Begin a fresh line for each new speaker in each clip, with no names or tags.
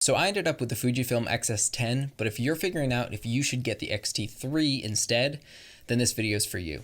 So I ended up with the Fujifilm XS-10, but if you're figuring out if you should get the X-T3 instead, then this video is for you.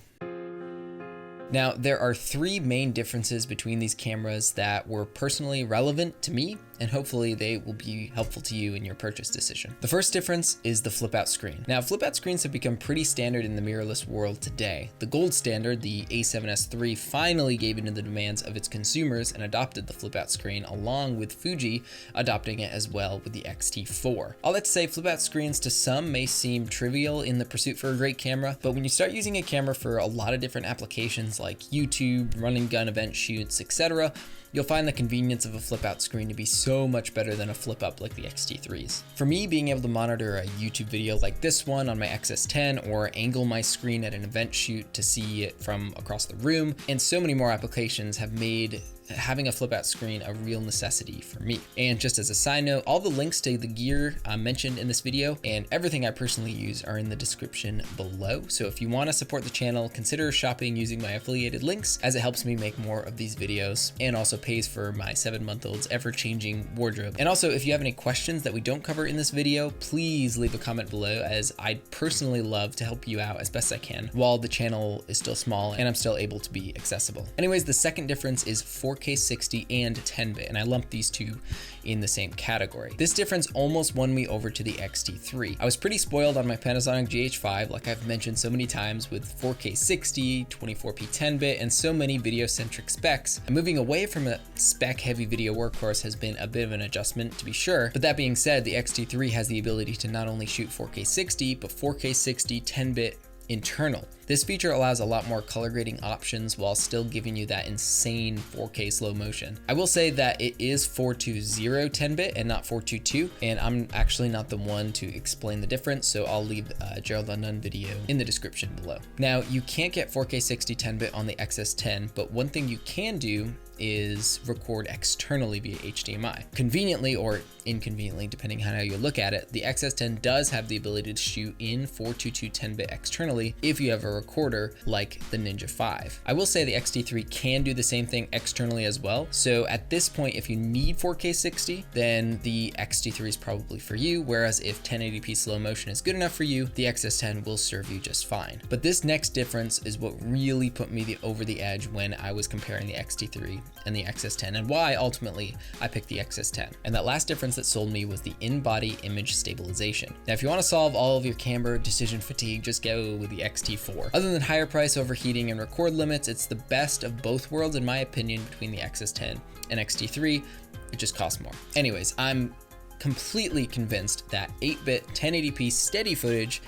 Now, there are three main differences between these cameras that were personally relevant to me, and hopefully they will be helpful to you in your purchase decision. The first difference is the flip out screen. Now, flip out screens have become pretty standard in the mirrorless world today. The gold standard, the A7S III, finally gave in to the demands of its consumers and adopted the flip out screen, along with Fuji adopting it as well with the X-T4. All that to say, flip out screens to some may seem trivial in the pursuit for a great camera, but when you start using a camera for a lot of different applications like YouTube, run and gun event shoots, etc., you'll find the convenience of a flip out screen to be so much better than a flip up like the X-T3s. For me, being able to monitor a YouTube video like this one on my XS-10 or angle my screen at an event shoot to see it from across the room, and so many more applications have made having a flip out screen a real necessity for me. And just as a side note, all the links to the gear mentioned in this video and everything I personally use are in the description below. So if you want to support the channel, consider shopping using my affiliated links, as it helps me make more of these videos and also pays for my 7-month-old's ever-changing wardrobe. And also, if you have any questions that we don't cover in this video, please leave a comment below, as I'd personally love to help you out as best I can while the channel is still small and I'm still able to be accessible. Anyways, the second difference is 4K 60 and 10-bit, and I lumped these two in the same category. This difference almost won me over to the X-T3. I was pretty spoiled on my Panasonic GH5, like I've mentioned so many times, with 4K 60, 24p 10-bit, and so many video-centric specs. And moving away from a spec-heavy video workhorse has been a bit of an adjustment, to be sure. But that being said, the X-T3 has the ability to not only shoot 4K 60, but 4K 60 10-bit internal. This feature allows a lot more color grading options while still giving you that insane 4K slow motion. I will say that it is 420 10-bit and not 422, and I'm actually not the one to explain the difference, so I'll leave a Gerald Undone video in the description below. Now, you can't get 4K 60 10-bit on the XS-10, but one thing you can do is record externally via HDMI. Conveniently, or inconveniently, depending on how you look at it, the XS-10 does have the ability to shoot in 422 10-bit externally if you have a recorder like the Ninja 5. I will say the X-T3 can do the same thing externally as well, so at this point, if you need 4K 60, then the X-T3 is probably for you, whereas if 1080p slow motion is good enough for you, the XS-10 will serve you just fine. But this next difference is what really put me over the edge when I was comparing the X-T3 and the XS-10, and why ultimately I picked the XS-10. And that last difference that sold me was the in-body image stabilization. Now, if you want to solve all of your camera decision fatigue, just go with the X-T4. Other than higher price, overheating, and record limits, it's the best of both worlds in my opinion between the XS-10 and X-T3. It just costs more. Anyways, I'm completely convinced that 8-bit 1080p steady footage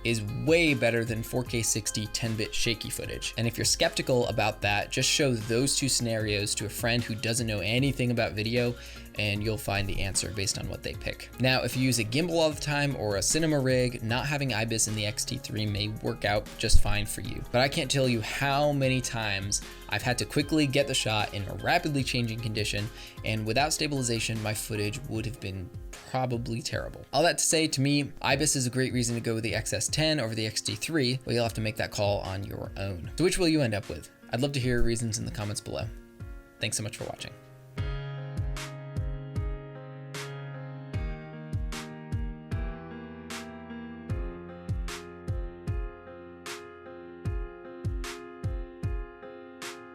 is way better than 4K 60 10-bit shaky footage. And if you're skeptical about that, just show those two scenarios to a friend who doesn't know anything about video, and you'll find the answer based on what they pick. Now, if you use a gimbal all the time or a cinema rig, not having IBIS in the X-T3 may work out just fine for you. But I can't tell you how many times I've had to quickly get the shot in a rapidly changing condition, and without stabilization, my footage would have been probably terrible. All that to say, to me, IBIS is a great reason to go with the XS-10 over the X-T3, but you'll have to make that call on your own. So which will you end up with? I'd love to hear your reasons in the comments below. Thanks so much for watching.